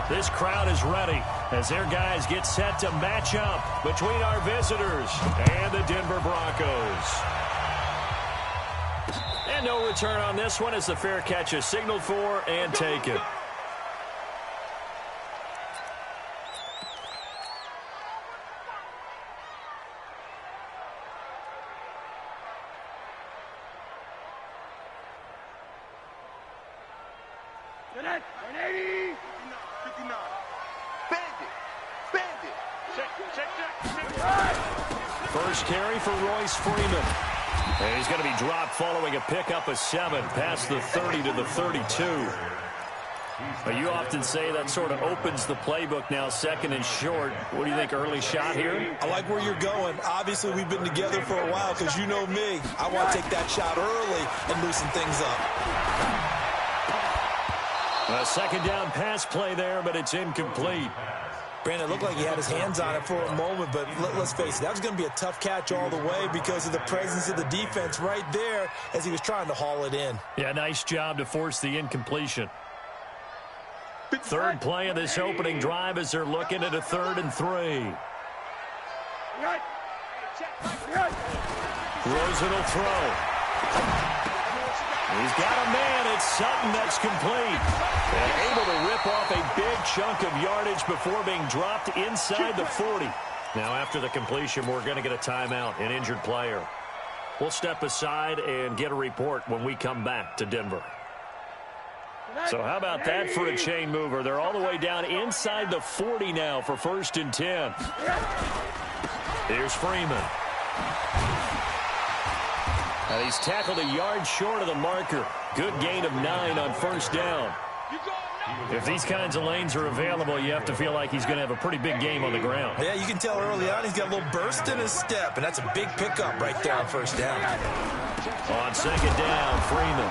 This crowd is ready as their guys get set to match up between our visitors and the Denver Broncos. And no return on this one as the fair catch is signaled for and taken. First carry for Royce Freeman. And he's going to be dropped following a pickup of 7 past the 30 to the 32. You often say that sort of opens the playbook now, second and short. What do you think, early shot here? I like where you're going. Obviously, we've been together for a while because you know me. I want to take that shot early and loosen things up. A second down pass play there, but it's incomplete. Brandon, it looked like he had his hands on it for a moment, but let's face it, that was going to be a tough catch all the way because of the presence of the defense right there as he was trying to haul it in. Yeah, nice job to force the incompletion. Third play of this opening drive as they're looking at a 3rd and 3. Rosen will throw. He's got a man. It's Sutton that's complete. And able to rip off a big chunk of yardage before being dropped inside the 40. Now, after the completion, we're going to get a timeout, an injured player. We'll step aside and get a report when we come back to Denver. So how about that for a chain mover? They're all the way down inside the 40 now for 1st and 10. Here's Freeman. And he's tackled a yard short of the marker. Good gain of 9 on 1st down. If these kinds of lanes are available, you have to feel like he's going to have a pretty big game on the ground. Yeah, you can tell early on he's got a little burst in his step, and that's a big pickup right there on 1st down. On 2nd down, Freeman.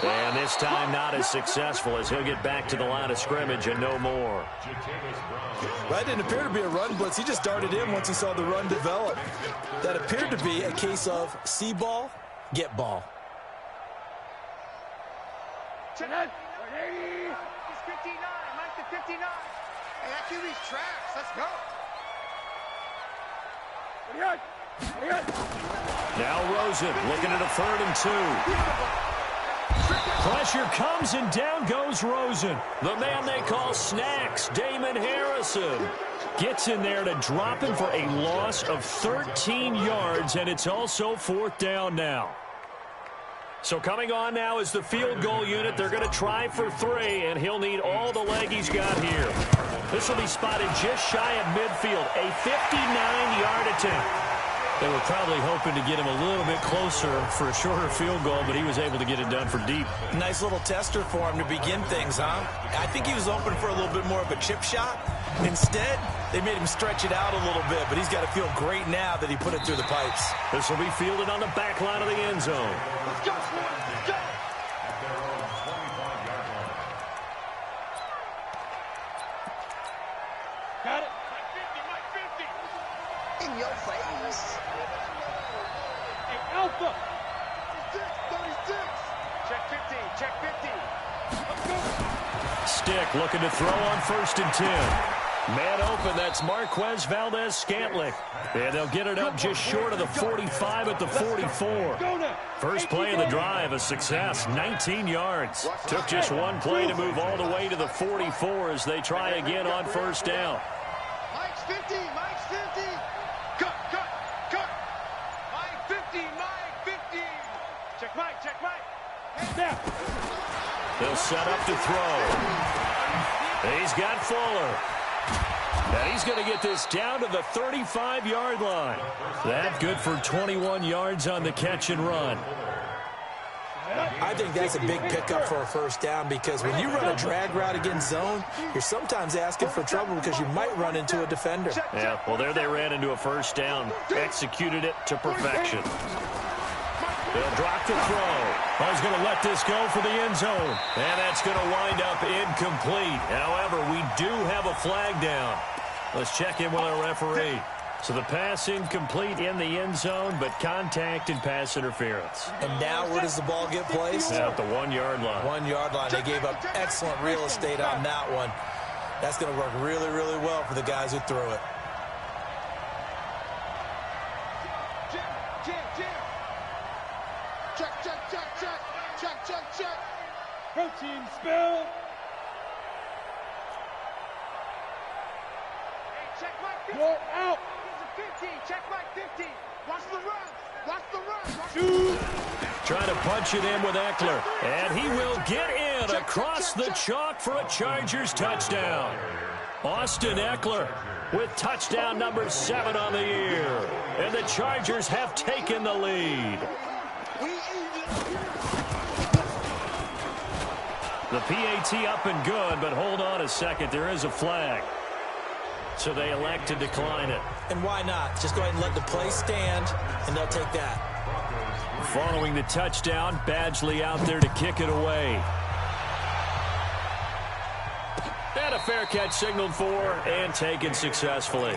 And this time not as successful as he'll get back to the line of scrimmage and no more. That didn't appear to be a run blitz. He just darted in once he saw the run develop. That appeared to be a case of see ball, get ball. He's 59, Mike to 59. Hey, that QB's tracks. Let's go. Now Rosen looking at a 3rd and 2. Pressure comes, and down goes Rosen. The man they call Snacks, Damon Harrison, gets in there to drop him for a loss of 13 yards, and it's also 4th down now. So coming on now is the field goal unit. They're going to try for 3, and he'll need all the leg he's got here. This will be spotted just shy of midfield, a 59-yard attempt. They were probably hoping to get him a little bit closer for a shorter field goal, but he was able to get it done for deep. Nice little tester for him to begin things, huh? I think he was open for a little bit more of a chip shot. Instead, they made him stretch it out a little bit, but he's got to feel great now that he put it through the pipes. This will be fielded on the back line of the end zone. Let's go, let's go. Got it. Mike 50. In your face. Hey, Alpha. 36. Check 50. Check 50. Let's go. Stick looking to throw on 1st and 10. Man open, that's Marquez Valdez-Scantling. And they'll get it up just short of the 45 at the 44. First play of the drive, a success, 19 yards. Took just one play to move all the way to the 44 as they try again on 1st down. Mike's 50, Mike's 50. Cut. Mike 50, Mike 50. Check Mike. Head down. They'll set up to throw. He's got Fuller. And he's going to get this down to the 35-yard line. That good for 21 yards on the catch and run. I think that's a big pickup for a 1st down because when you run a drag route against zone, you're sometimes asking for trouble because you might run into a defender. Yeah, well, there they ran into a 1st down. Executed it to perfection. They'll drop the throw. He's going to let this go for the end zone. And that's going to wind up incomplete. However, we do have a flag down. Let's check in with our referee. So the pass incomplete in the end zone, but contact and pass interference. And now where does the ball get placed? At the 1-yard line. 1-yard line. They gave up excellent real estate on that one. That's going to work really, really well for the guys who threw it. Check. Protein spill. Hey, check Mike 15. You're out. 15. Check Mike 15. Watch the run. Trying to punch it in with Eckler. And he will get in across the chalk for a Chargers touchdown. Austin Eckler with touchdown number 7 on the year. And the Chargers have taken the lead. The PAT up and good, but hold on a second. There is a flag. So they elect to decline it. And why not? Just go ahead and let the play stand, and they'll take that. Following the touchdown, Badgley out there to kick it away. And a fair catch signaled for and taken successfully.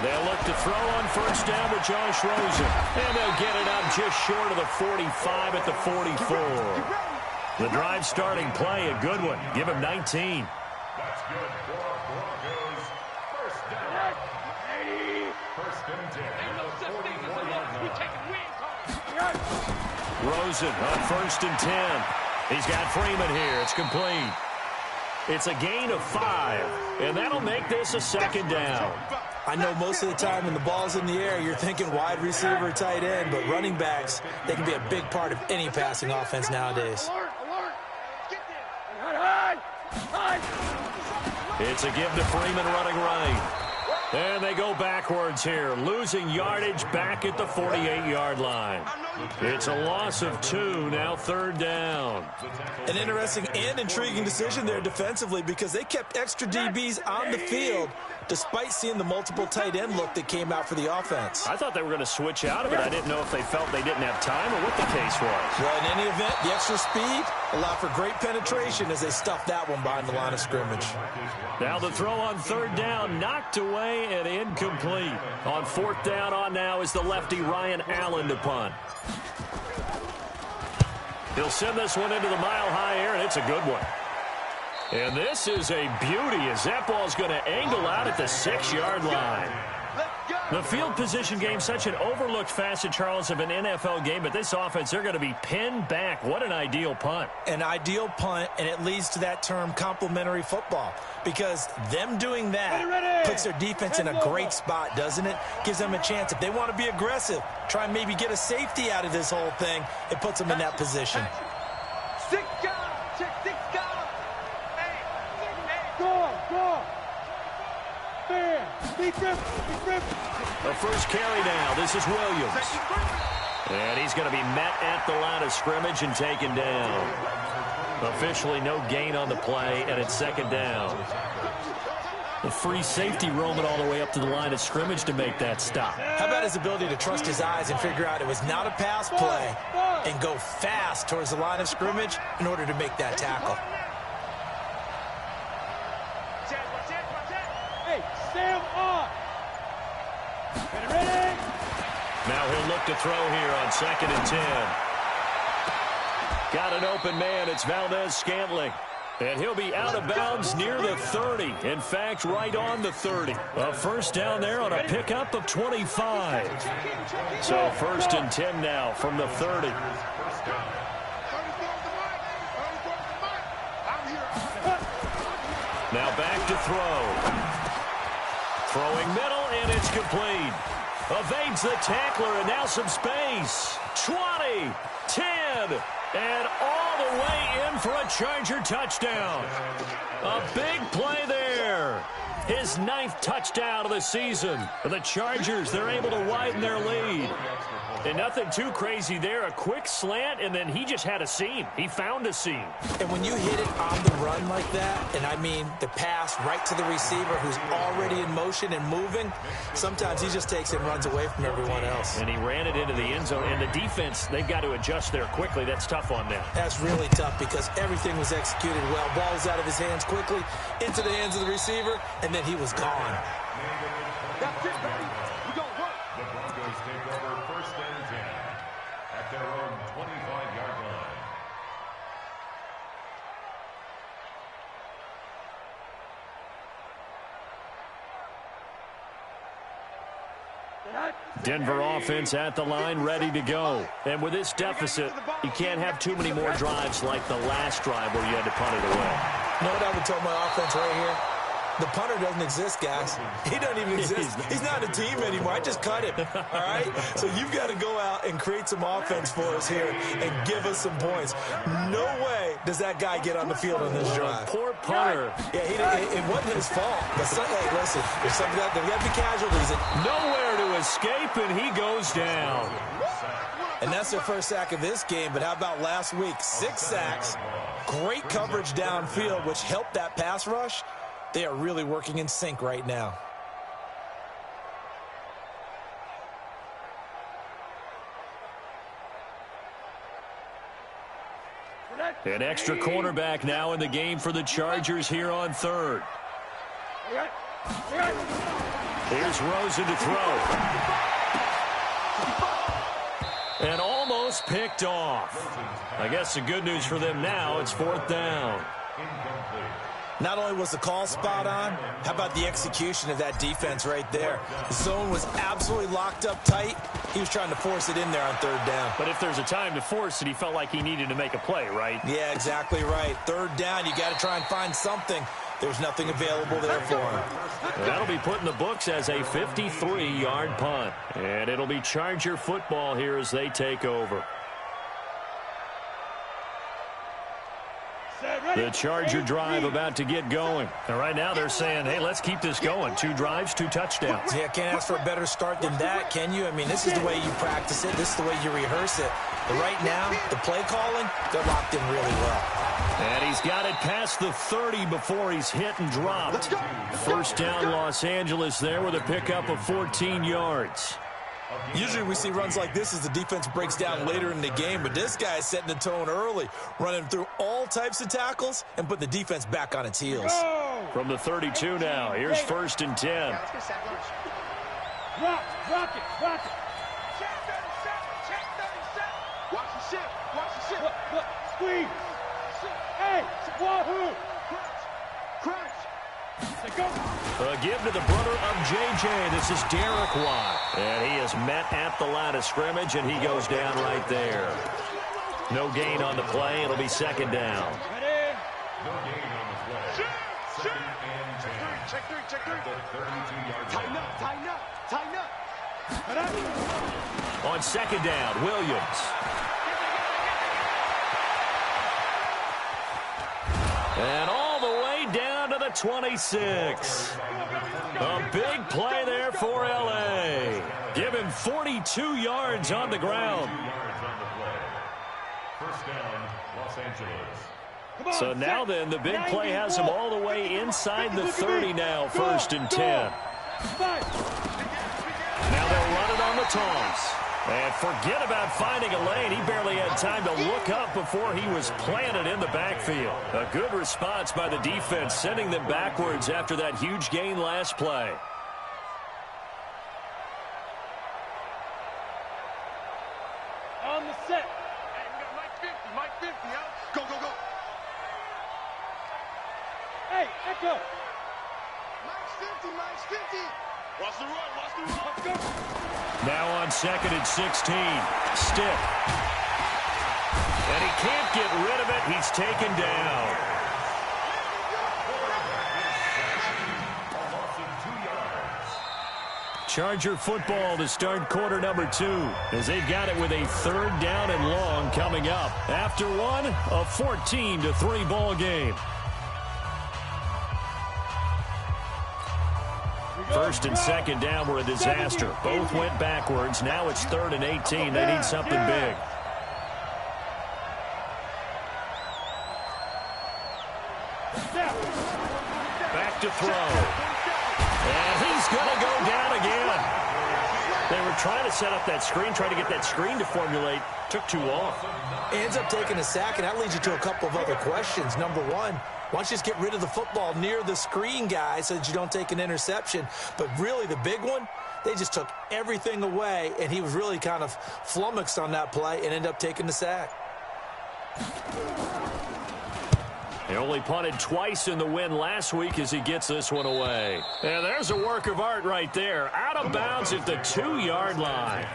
They'll look to throw on first down with Josh Rosen. And they'll get it up just short of the 45 at the 44. The drive starting play, a good one. Give him 19. That's good for Broncos. First down. First and 10. Rosen on first and 10. He's got Freeman here. It's complete. It's a gain of 5, and that'll make this a second down. I know most of the time when the ball's in the air, you're thinking wide receiver, tight end, but running backs, they can be a big part of any passing offense nowadays. It's a give to Freeman running right. And they go backwards here, losing yardage back at the 48-yard line. It's a loss of 2, now third down. An interesting and intriguing decision there defensively because they kept extra DBs on the field despite seeing the multiple tight end look that came out for the offense. I thought they were going to switch out of it. I didn't know if they felt they didn't have time or what the case was. Well, in any event, the extra speed allowed for great penetration as they stuffed that one behind the line of scrimmage. Now the throw on third down, knocked away and incomplete. On fourth down on now is the lefty Ryan Allen to punt. He'll send this one into the mile-high air, and it's a good one. And this is a beauty as that ball's going to angle out at the 6-yard line. The field position game, such an overlooked facet, Charles, of an NFL game, but this offense, they're going to be pinned back. What an ideal punt. An ideal punt, and it leads to that term complementary football because them doing that puts their defense in a great spot, doesn't it? Gives them a chance. If they want to be aggressive, try and maybe get a safety out of this whole thing, it puts them in that position. The first carry now. This is Williams. And he's going to be met at the line of scrimmage and taken down. Officially no gain on the play, and it's second down. The free safety roaming all the way up to the line of scrimmage to make that stop. How about his ability to trust his eyes and figure out it was not a pass play and go fast towards the line of scrimmage in order to make that tackle. Now he'll look to throw here on second and 10. Got an open man. It's Valdez-Scantling. And he'll be out of bounds near the 30. In fact, right on the 30. A first down there on a pickup of 25. So first and 10 now from the 30. Now back to throw. Throwing middle, and it's complete. Evades the tackler, and now some space. 20, 10, And all the way in for a Charger touchdown. A big play there. His 9th touchdown of the season. The Chargers, they're able to widen their lead. And nothing too crazy there. A quick slant, and then he just had a seam. He found a seam. And when you hit it on the run like that, and I mean the pass right to the receiver who's already in motion and moving, sometimes he just takes it and runs away from everyone else. And he ran it into the end zone. And the defense, they've got to adjust there quickly. That's tough on them. That's really tough because everything was executed well. Ball was out of his hands quickly, into the hands of the receiver, and then he was gone. That's it, baby. We go work. The Broncos take over 1st and 10 at their own 25-yard line. Denver offense at the line, ready to go. And with this deficit, you can't have too many more drives like the last drive where you had to punt it away. You know what I would tell my offense right here? The punter doesn't exist, guys. He doesn't even exist. He's not a team anymore. I just cut him, all right? So you've got to go out and create some offense for us here and give us some points. No way does that guy get on the field on this drive. Poor punter. Yeah, it wasn't his fault. But hey, listen, there's something that there got to be casualties. Nowhere to escape, and he goes down. And that's their first sack of this game, but how about last week? 6 sacks, great coverage downfield, which helped that pass rush. They are really working in sync right now. An extra cornerback now in the game for the Chargers here on 3rd. Here's Rosen to throw. And almost picked off. I guess the good news for them now, it's 4th down. Not only was the call spot on, how about the execution of that defense right there? The zone was absolutely locked up tight. He was trying to force it in there on 3rd down. But if there's a time to force it, he felt like he needed to make a play, right? Yeah, exactly right. 3rd down, you got to try and find something. There's nothing available there for him. That'll be put in the books as a 53-yard punt. And it'll be Charger football here as they take over. The Charger drive about to get going. And right now they're saying, hey, let's keep this going. 2 drives, 2 touchdowns. Yeah, can't ask for a better start than that, can you? I mean, this is the way you practice it. This is the way you rehearse it. But right now, the play calling, they're locked in really well. And he's got it past the 30 before he's hit and dropped. 1st down Los Angeles there with a pickup of 14 yards. Usually we see runs like this as the defense breaks down later in the game, but this guy is setting the tone early, running through all types of tackles and putting the defense back on its heels. From the 32 now, here's 1st and 10. Rock it. Check 37. Watch the ship. Look, squeeze. Hey, wahoo. Crunch. A give to the brother of J.J. This is Derek Watt. And he is met at the line of scrimmage, and he goes down right there. No gain on the play. It'll be 2nd down. Ready? No gain on the play. 2nd and 10. Check three. At the 32-yard line. Tighten up. On 2nd down, Williams. And all the way down to the 26. A big play there for L.A. Give him 42 yards on the ground. 2 yards on the play. 1st down, Los Angeles. So now then, the big play has him all the way inside the 30 now, 1st and 10. Now they'll run it on the toss. And forget about finding a lane. He barely had time to look up before he was planted in the backfield. A good response by the defense, sending them backwards after that huge gain last play. On the set. Hey, we got Mike 50, huh? Go. Hey, echo. Mike's 50. Watch the run. Let's go. Now on 2nd and 16. Stick. And he can't get rid of it. He's taken down. Charger football to start quarter number 2 as they've got it with a 3rd down and long coming up. After one, a 14-3 ball game. First and second down were a disaster. Both went backwards. Now it's 3rd and 18. They need something big. Back to throw. And he's going to go down again. They were trying to set up that screen, trying to get that screen to formulate. Took too long. Ends up taking a sack, and that leads you to a couple of other questions. Number one, why don't you just get rid of the football near the screen guy so that you don't take an interception? But really, the big one, they just took everything away, and he was really kind of flummoxed on that play and ended up taking the sack. He only punted twice in the win last week as he gets this one away. And there's a work of art right there. Out of bounds at the 2-yard line.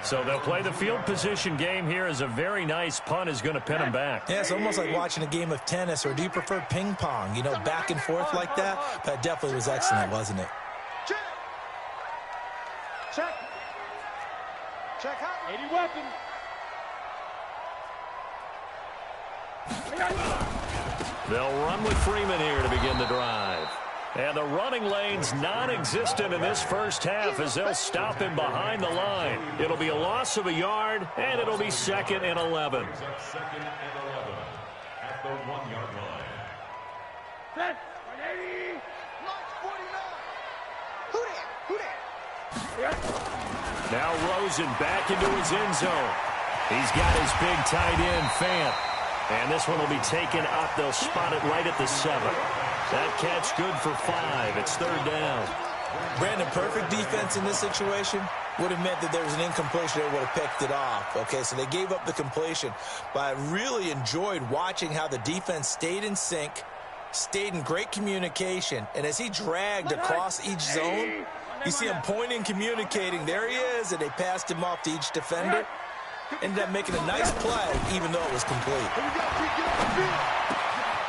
So they'll play the field position game here as a very nice punt is going to pin him back. Yeah, it's almost like watching a game of tennis, or do you prefer ping pong? You know, back and forth like that? That definitely was excellent, wasn't it? Check. Check. Check out. 80 weapons. They'll run with Freeman here to begin the drive. And the running lane's non-existent in this first half as they'll stop him behind the line. It'll be a loss of a yard, and it'll be 2nd and 11. 2nd and 11 at the 1-yard line. Set. 180. March 49. Who that? Now Rosen back into his end zone. He's got his big tight end, Fant. And this one will be taken up. They'll spot it right at the 7. That catch good for 5. It's 3rd down. Brandon, perfect defense in this situation would have meant that there was an incompletion. They would have picked it off. Okay, so they gave up the completion. But I really enjoyed watching how the defense stayed in sync, stayed in great communication. And as he dragged across each zone, you see him pointing, communicating. There he is, and they passed him off to each defender. Ended up making a nice play, even though it was complete.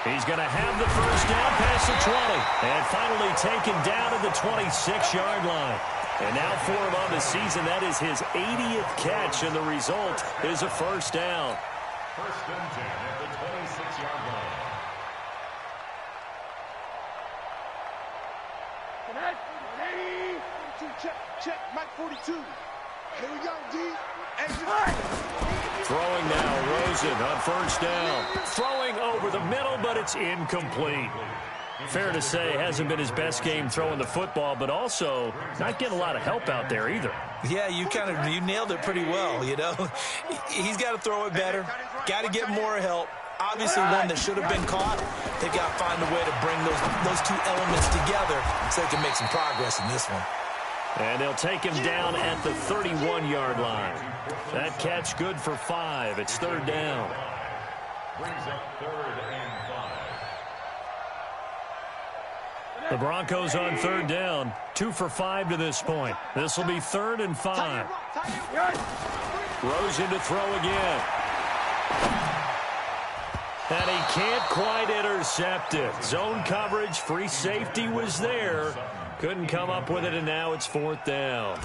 He's going to have the first down past the 20. And finally taken down at the 26-yard line. And now for him on the season, that is his 80th catch, and the result is a first down. 1st and 10 at the 26-yard line. Connect. 180. Check. Check. Mike 42. Here we go, D. Throwing now, Rosen on first down. Throwing over the middle, but it's incomplete. Fair to say, hasn't been his best game throwing the football, but also not getting a lot of help out there either. Yeah, you nailed it pretty well, you know. He's got to throw it better, got to get more help. Obviously one that should have been caught. They've got to find a way to bring those two elements together so they can make some progress in this one. And they'll take him down at the 31-yard line. That catch good for 5. It's 3rd down. Brings up 3rd and 5. The Broncos on 3rd down. 2 for 5 to this point. This will be 3rd and 5. Rosen to throw again. And he can't quite intercept it. Zone coverage, free safety was there. Couldn't come up with it, and now it's 4th down.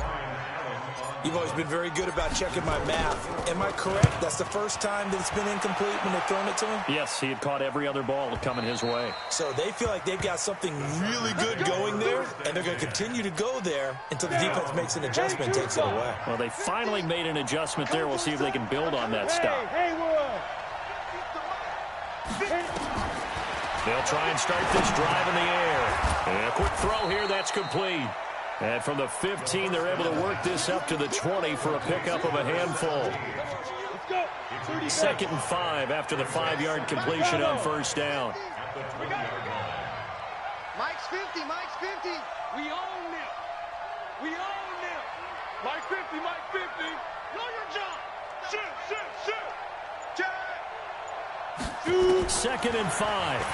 You've always been very good about checking my math. Am I correct? That's the first time that it's been incomplete when they've thrown it to him? Yes, he had caught every other ball coming his way. So they feel like they've got something really good going there, and they're going to continue to go there until the defense makes an adjustment and takes it away. Well, they finally made an adjustment there. We'll see if they can build on that stop. They'll try and start this drive in the air. And a quick throw here, that's complete. And from the 15, they're able to work this up to the 20 for a pickup of a handful. 2nd and 5 after the 5-yard completion on first down. Mike's 50, Mike's 50. We own them. We own them. Mike 50, Mike 50. Know your job. Shoot. Check. 2nd and 5.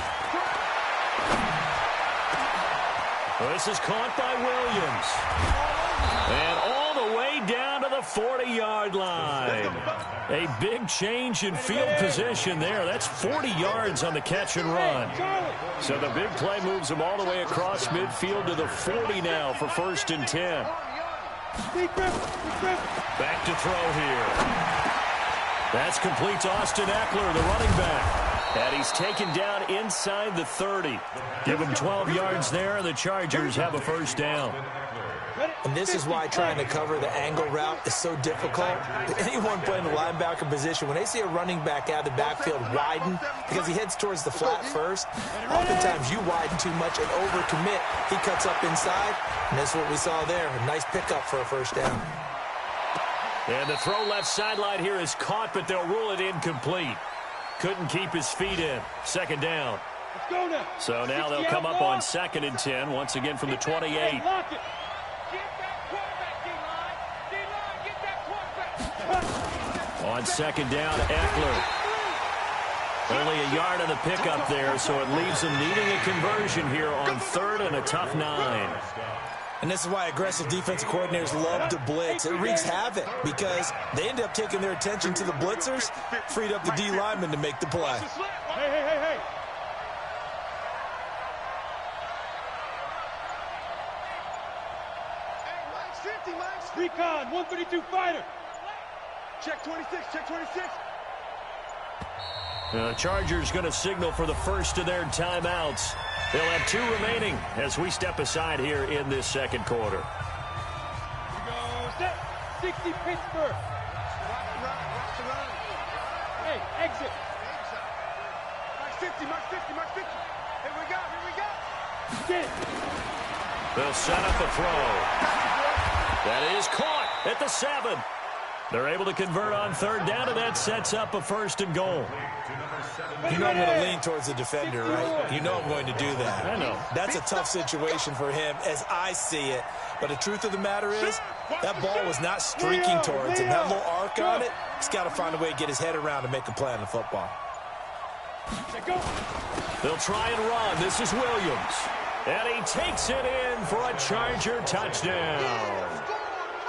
This is caught by Williams. And all all the way down to the 40-yard line. A big change in field position there. That's 40 yards on the catch and run. So the big play moves them all the way across midfield to the 40 now for 1st and 10. Back to throw here. That's complete to Austin Eckler, the running back. And he's taken down inside the 30. Give him 12 yards there, and the Chargers have a 1st down. And this is why trying to cover the angle route is so difficult. Anyone playing the linebacker position, when they see a running back out of the backfield widen because he heads towards the flat first, oftentimes you widen too much and overcommit. He cuts up inside, and that's what we saw there. A nice pickup for a 1st down. And the throw left sideline here is caught, but they'll rule it incomplete. Couldn't keep his feet in. 2nd down. So now they'll come up on 2nd and 10, once again from the 28. On 2nd down, Eckler. Only a yard on the pickup there, so it leaves them needing a conversion here on 3rd and a tough 9. And this is why aggressive defensive coordinators love to blitz. It wreaks havoc because they end up taking their attention to the blitzers, freed up the D lineman to make the play. Hey. Mike's 50, Mike's. Recon, 132 fighter. Check 26, check 26. The Chargers going to signal for the first of their timeouts. They'll have 2 remaining as we step aside here in this 2nd quarter. Here goes that 60 Pittsburgh. Watch the run. Hey, exit. Mike's 50, Mike's 50, Mike's 50. Here we go. Get it. They'll set up a throw. That is caught at the 7. They're able to convert on 3rd down, and that sets up a 1st and goal. You know I'm going to lean towards the defender, right? You know I'm going to do that. I know. That's a tough situation for him as I see it. But the truth of the matter is, that ball was not streaking towards him. That little arc on it, he's got to find a way to get his head around and make a play on the football. They'll try and run. This is Williams. And he takes it in for a Charger touchdown.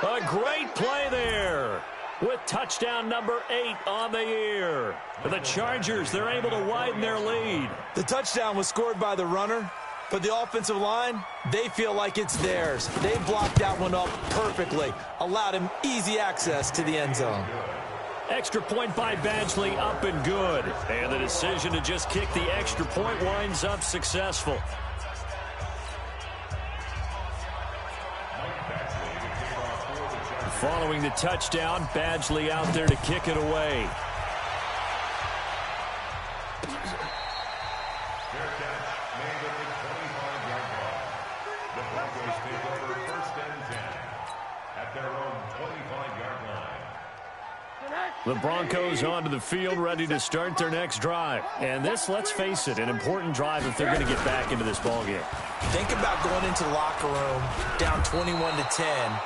A great play there with touchdown number 8 on the year. The Chargers, they're able to widen their lead. The touchdown was scored by the runner, but the offensive line, they feel like it's theirs. They blocked that one up perfectly, allowed him easy access to the end zone. Extra point by Badgley, up and good. And the decision to just kick the extra point winds up successful. Following the touchdown, Badgley out there to kick it away. Fair catch made at the 25-yard line. The Broncos take over 1st and 10 at their own 25-yard line. The Broncos onto the field, ready to start their next drive. And this, let's face it, an important drive if they're going to get back into this ballgame. Think about going into the locker room down 21-10.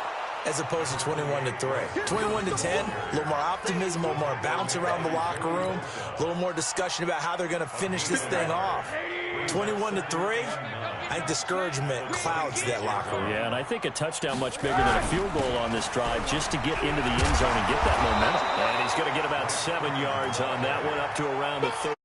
As opposed to 21-3. 21-10, a little more optimism, a little more bounce around the locker room, a little more discussion about how they're going to finish this thing off. 21-3, I think discouragement clouds that locker room. Yeah, and I think a touchdown much bigger than a field goal on this drive just to get into the end zone and get that momentum. And he's going to get about 7 yards on that one, up to around the 30.